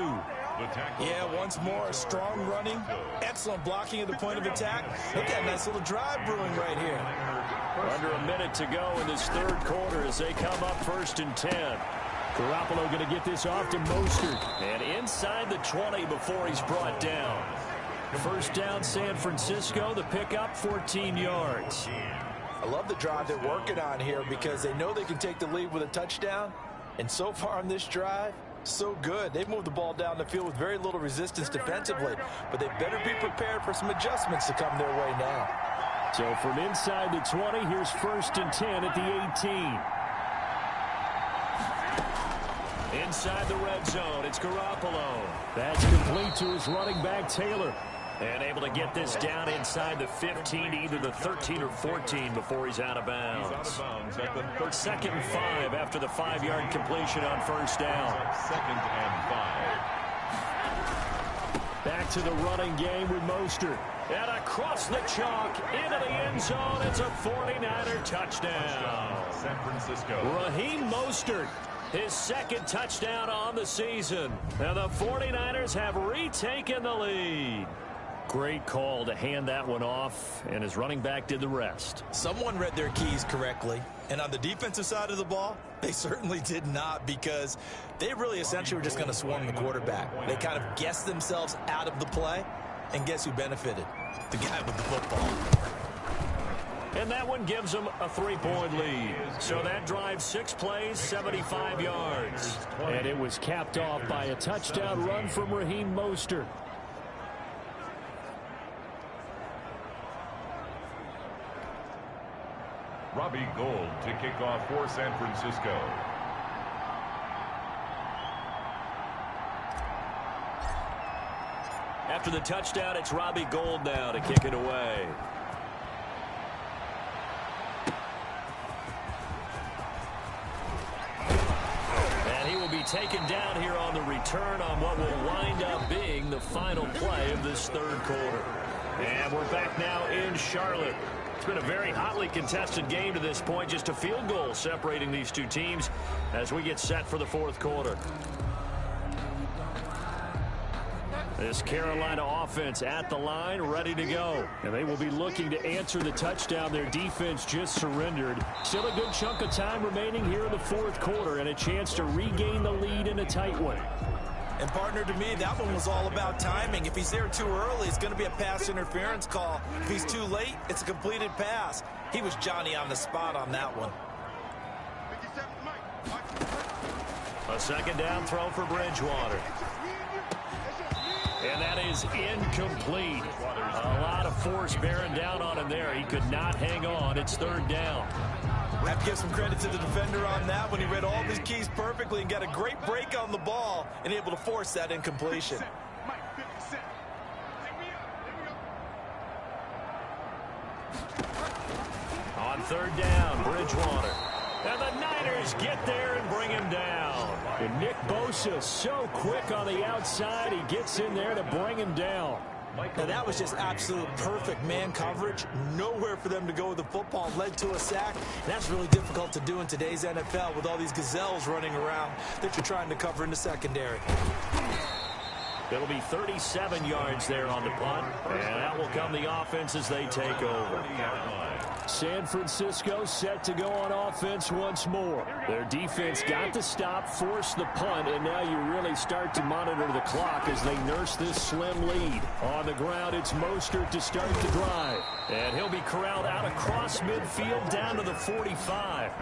Yeah, once more, strong running. Excellent blocking at the point of attack. Look at a nice little drive brewing right here. Under a minute to go in this 3rd quarter as they come up 1st and 10. Garoppolo going to get this off to Mostert. And inside the 20 before he's brought down. 1st down, San Francisco. The pickup, 14 yards. I love the drive they're working on here because they know they can take the lead with a touchdown. And so far on this drive, so good. They've moved the ball down the field with very little resistance defensively. But they better be prepared for some adjustments to come their way now. So from inside the 20, here's 1st and 10 at the 18. Inside the red zone, it's Garoppolo. That's complete to his running back, Taylor. And able to get this down inside the 15, either the 13 or 14 before he's out of bounds. 2nd and 5 after the 5-yard completion on 1st down. 2nd and 5. Back to the running game with Mostert. And across the chalk into the end zone. It's a 49er touchdown. San Francisco. Raheem Mostert, his 2nd touchdown on the season. And the 49ers have retaken the lead. Great call to hand that one off, and his running back did the rest. Someone read their keys correctly, and on the defensive side of the ball, they certainly did not, because they really essentially were just going to swarm the quarterback. They kind of guessed themselves out of the play, and guess who benefited? The guy with the football. And that one gives them a 3-point lead. So that drive, 6 plays, 75 yards. And it was capped off by a touchdown run from Raheem Mostert. Robbie Gould to kick off for San Francisco. After the touchdown, it's Robbie Gould now to kick it away. And he will be taken down here on the return on what will wind up being the final play of this 3rd quarter. And we're back now in Charlotte. It's been a very hotly contested game to this point. Just a field goal separating these two teams as we get set for the 4th quarter. This Carolina offense at the line, ready to go. And they will be looking to answer the touchdown their defense just surrendered. Still a good chunk of time remaining here in the 4th quarter and a chance to regain the lead in a tight one. And, partner, to me, that one was all about timing. If he's there too early, it's going to be a pass interference call. If he's too late, it's a completed pass. He was Johnny on the spot on that one. A 2nd down throw for Bridgewater. And that is incomplete. A lot of force bearing down on him there. He could not hang on. It's 3rd down. I have to give some credit to the defender on that when he read all of his keys perfectly and got a great break on the ball and able to force that incompletion. On 3rd down, Bridgewater. And the Niners get there and bring him down. And Nick Bosa so quick on the outside. He gets in there to bring him down. Now that was just absolute perfect man coverage. Nowhere for them to go with the football. Led to a sack. And that's really difficult to do in today's NFL with all these gazelles running around that you're trying to cover in the secondary. It'll be 37 yards there on the punt. And out will come the offense as they take over. San Francisco set to go on offense once more. Their defense got the stop, forced the punt, and now you really start to monitor the clock as they nurse this slim lead. On the ground, it's Mostert to start the drive. And he'll be corralled out across midfield down to the 45.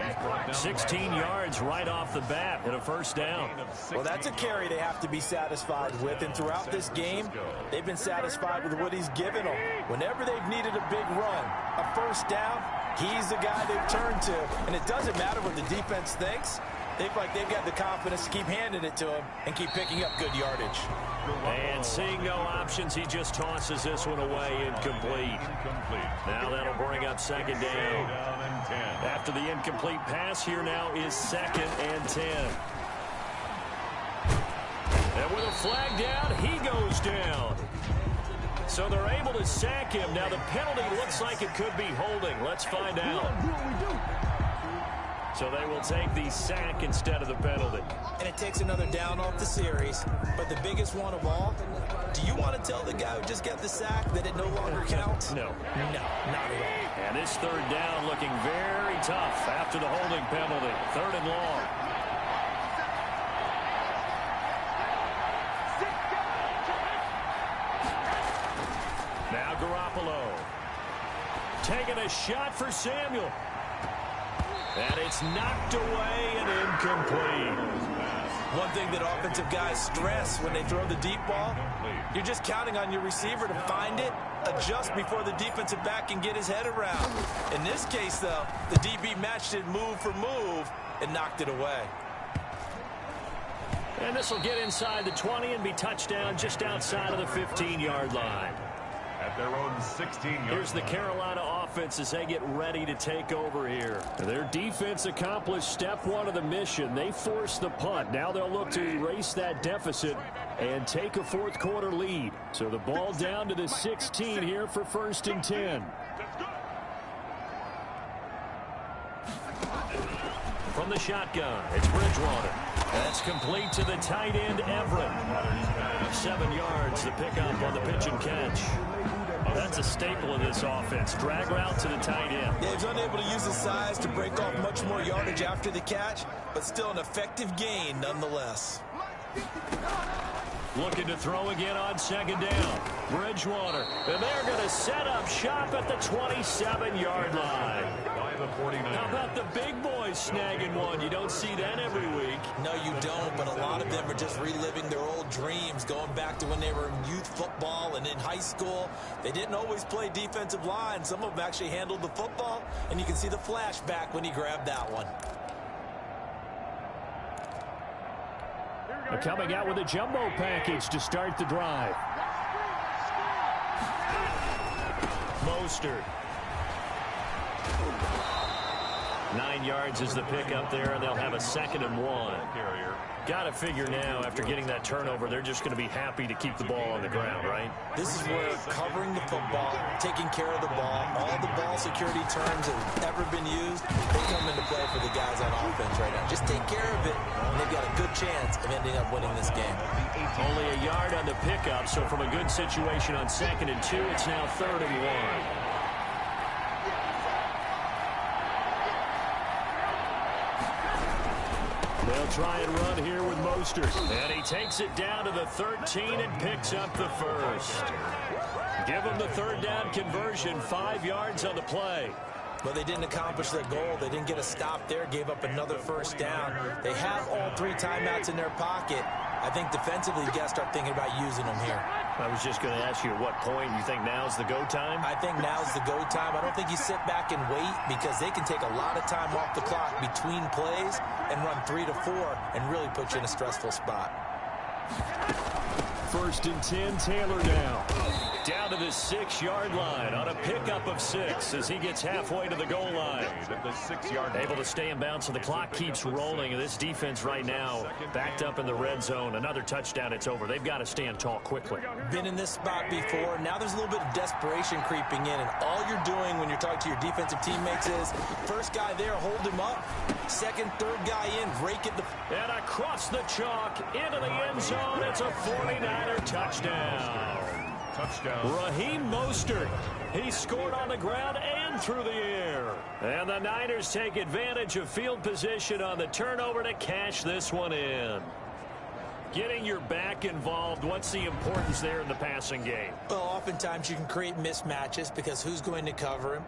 16 yards right off the bat and a 1st down. Well, that's a carry they have to be satisfied with, and throughout this game, they've been satisfied with what he's given them. Whenever they've needed a big run, a 1st down, He's the guy they've turned to, and it doesn't matter what the defense thinks. They've got the confidence to keep handing it to him and keep picking up good yardage. And seeing no options, he just tosses this one away, incomplete. Now that'll bring up second down. After the incomplete pass, here now is 2nd and 10. And with a flag down, he goes down. So they're able to sack him. Now the penalty looks like it could be holding. Let's find out. So they will take the sack instead of the penalty. And it takes another down off the series. But the biggest one of all, do you want to tell the guy who just got the sack that it no longer counts? No. No, not at all. And this third down looking very tough after the holding penalty. 3rd and long. Now Garoppolo. Taking a shot for Samuel. And it's knocked away and incomplete. One thing that offensive guys stress when they throw the deep ball, you're just counting on your receiver to find it, adjust before the defensive back can get his head around. In this case, though, the DB matched it move for move and knocked it away. And this will get inside the 20 and be touchdown just outside of the 15-yard line. At their own 16-yard Here's the Carolina offense as they get ready to take over here. Their defense accomplished step 1 of the mission. They forced the punt. Now they'll look to erase that deficit and take a 4th quarter lead. So the ball down to the 16 here for 1st and 10. From the shotgun, it's Bridgewater. That's complete to the tight end, Everett. 7 yards, the pickup on the pitch and catch. Oh, that's a staple of this offense. Drag route to the tight end. Yeah, he's unable to use his size to break off much more yardage after the catch, but still an effective gain nonetheless. Looking to throw again on 2nd down. Bridgewater. And they're going to set up shop at the 27-yard line. How about the big boys snagging one? You don't see that every week. No, you don't, but a lot of them are just reliving their old dreams, going back to when they were in youth football and in high school. They didn't always play defensive line. Some of them actually handled the football, and you can see the flashback when he grabbed that one. They're coming out with a jumbo package to start the drive. Mostert. 9 yards is the pickup there, and they'll have a 2nd and 1. Got to figure now, after getting that turnover, they're just going to be happy to keep the ball on the ground, right? This is where covering the football, taking care of the ball, all the ball security terms that have ever been used, they come into play for the guys on offense right now. Just take care of it, and they've got a good chance of ending up winning this game. Only a yard on the pickup, so from a good situation on 2nd and 2, it's now 3rd and 1. They'll try and run here with Mostert. And he takes it down to the 13 and picks up the 1st. Give him the 3rd down conversion, 5 yards on the play. But they didn't accomplish their goal. They didn't get a stop there, gave up another 1st down. They have all 3 timeouts in their pocket. I think defensively, you got to start thinking about using them here. I was just going to ask you at what point you think now's the go time? I think now's the go time. I don't think you sit back and wait because they can take a lot of time off the clock between plays and run 3 to 4 and really put you in a stressful spot. 1st and 10, Taylor now. Down to the 6-yard line on a pickup of 6 as he gets halfway to the goal line. Able to stay in bounds, so the clock keeps rolling. And this defense right now backed up in the red zone. Another touchdown, it's over. They've got to stand tall quickly. Been in this spot before. Now there's a little bit of desperation creeping in. And all you're doing when you're talking to your defensive teammates is, first guy there, hold him up. 2nd, 3rd guy in, rake it. And across the chalk, into the end zone. It's a 49er touchdown. Raheem Mostert. He scored on the ground and through the air. And the Niners take advantage of field position on the turnover to cash this one in. Getting your back involved, what's the importance there in the passing game? Well, oftentimes you can create mismatches because who's going to cover him?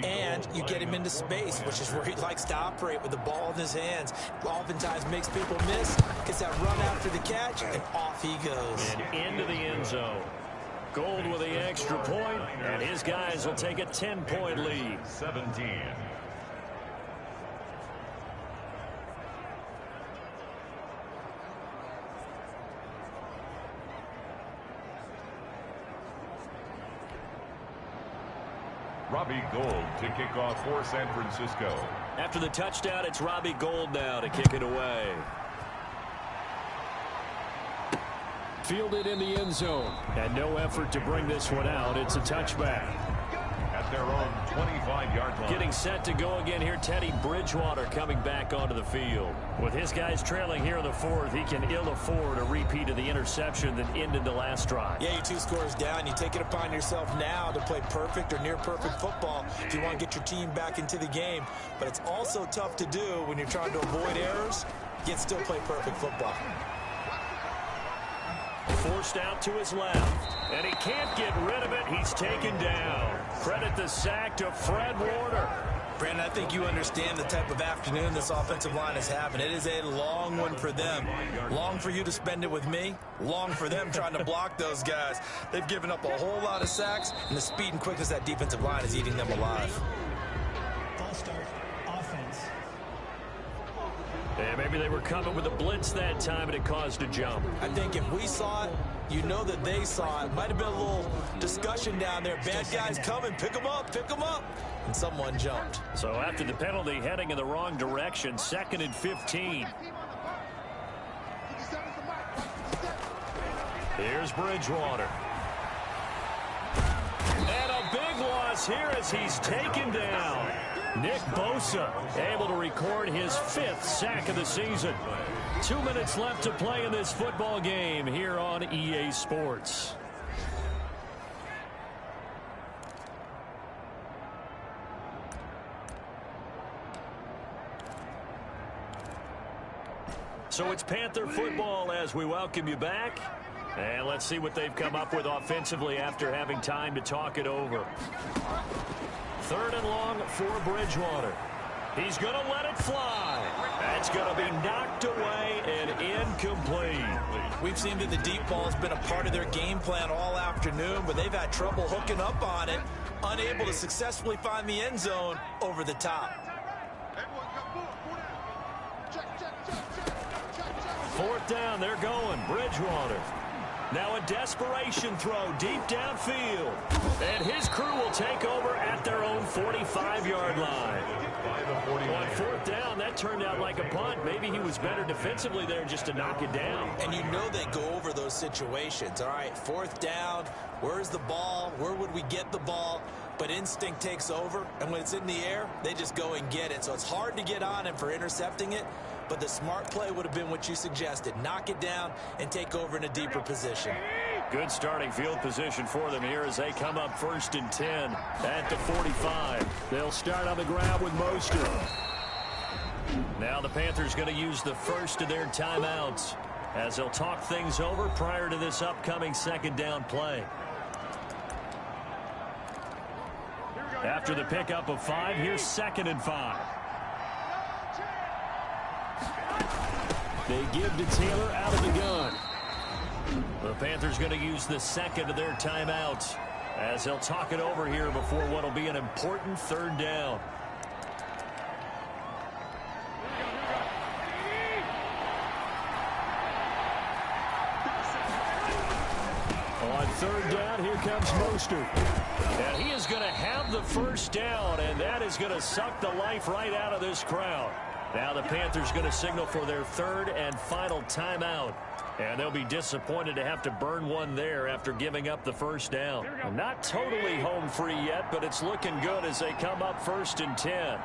And you get him into space, which is where he likes to operate with the ball in his hands. Oftentimes makes people miss, gets that run after the catch, and off he goes. And into the end zone. Gold with the extra point, and his guys will take a 10-point lead. 17. Robbie Gould to kick off for San Francisco. After the touchdown, it's Robbie Gould now to kick it away. Fielded in the end zone. And no effort to bring this one out. It's a touchback. At their own 25-yard line. Getting set to go again here, Teddy Bridgewater coming back onto the field. With his guys trailing here in the fourth, he can ill afford a repeat of the interception that ended the last drive. Yeah, you're 2 scores down. You take it upon yourself now to play perfect or near-perfect football if you want to get your team back into the game. But it's also tough to do when you're trying to avoid errors, yet still play perfect football. Forced out to his left, and he can't get rid of it. He's taken down. Credit the sack to Fred Warner. Brandon, I think you understand the type of afternoon this offensive line is having. It is a long one for them. Long for you to spend it with me. Long for them trying to block those guys. They've given up a whole lot of sacks, and the speed and quickness of that defensive line is eating them alive. False start. Offense. And maybe they were coming with a blitz that time, and it caused a jump. I think if we saw it, you know that they saw it. Might have been a little discussion down there. Bad guys coming. Pick them up. Pick them up. And someone jumped. So after the penalty, heading in the wrong direction, 2nd and 15. Here's Bridgewater. And a big loss here as he's taken down. Nick Bosa able to record his 5th sack of the season. 2 minutes left to play in this football game here on EA Sports. So it's Panther football as we welcome you back. And let's see what they've come up with offensively after having time to talk it over. 3rd and long for Bridgewater. He's going to let it fly. That's going to be knocked away and incomplete. We've seen that the deep ball has been a part of their game plan all afternoon, but they've had trouble hooking up on it, unable to successfully find the end zone over the top. 4th down, they're going. Bridgewater. Now a desperation throw deep downfield. And his crew will take over at their own 45-yard line. On 4th down, that turned out like a punt. Maybe he was better defensively there just to knock it down. And you know they go over those situations. All right, 4th down, where's the ball? Where would we get the ball? But instinct takes over, and when it's in the air, they just go and get it. So it's hard to get on him for intercepting it. But the smart play would have been what you suggested. Knock it down and take over in a deeper position. Good starting field position for them here as they come up 1st and 10 at the 45. They'll start on the ground with Mostert. Now the Panthers going to use the first of their timeouts as they'll talk things over prior to this upcoming 2nd down play. After the pickup of 5, here's 2nd and 5. They give to Taylor out of the gun. The Panthers going to use the 2nd of their timeouts as they'll talk it over here before what will be an important 3rd down. On 3rd down, here comes Mostert. And he is going to have the 1st down, and that is going to suck the life right out of this crowd. Now the Panthers going to signal for their 3rd and final timeout. And they'll be disappointed to have to burn one there after giving up the 1st down. Not totally home free yet, but it's looking good as they come up 1st and 10.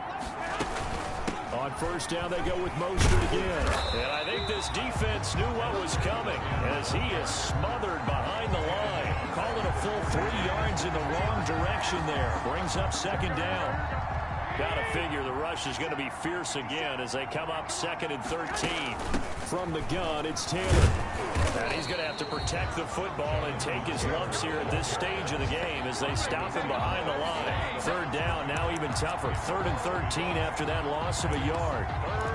On 1st down, they go with Mostert again. And I think this defense knew what was coming as he is smothered behind the line. Call it a full 3 yards in the wrong direction there. Brings up 2nd down. Got to figure the rush is going to be fierce again as they come up 2nd and 13. From the gun, it's Taylor. And he's going to have to protect the football and take his lumps here at this stage of the game as they stop him behind the line. 3rd down, now even tougher. 3rd and 13 after that loss of a yard.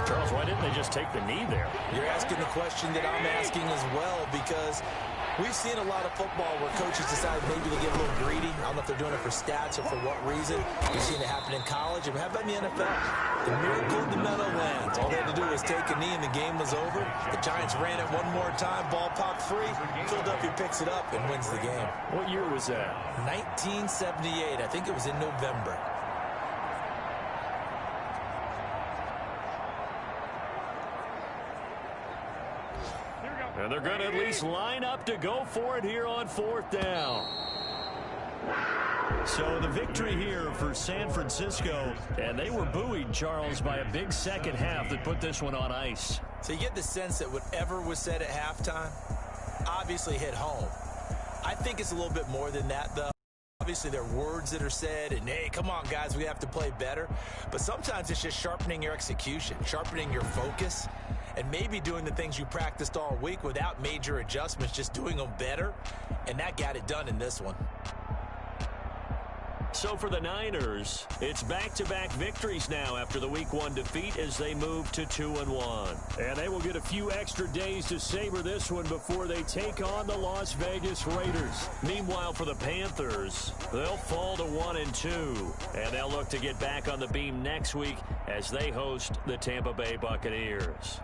Charles, why didn't they just take the knee there? You're asking the question that I'm asking as well, because We've seen a lot of football where coaches decide maybe to get a little greedy. I don't know if they're doing it for stats or for what reason. We've seen it happen in college. And how about in the NFL? The miracle of the Meadowlands. All they had to do was take a knee and the game was over. The Giants ran it one more time. Ball popped free. Philadelphia picks it up and wins the game. What year was that? 1978. I think it was in November. And they're going to at least line up to go for it here on 4th down. So the victory here for San Francisco. And they were buoyed, Charles, by a big second half that put this one on ice. So you get the sense that whatever was said at halftime obviously hit home. I think it's a little bit more than that, though. Obviously, there are words that are said, and, hey, come on, guys, we have to play better. But sometimes it's just sharpening your execution, sharpening your focus, and maybe doing the things you practiced all week without major adjustments, just doing them better. And that got it done in this one. So for the Niners, it's back-to-back victories now after the Week 1 defeat as they move to 2-1. And they will get a few extra days to savor this one before they take on the Las Vegas Raiders. Meanwhile, for the Panthers, they'll fall to 1-2. And they'll look to get back on the beam next week as they host the Tampa Bay Buccaneers.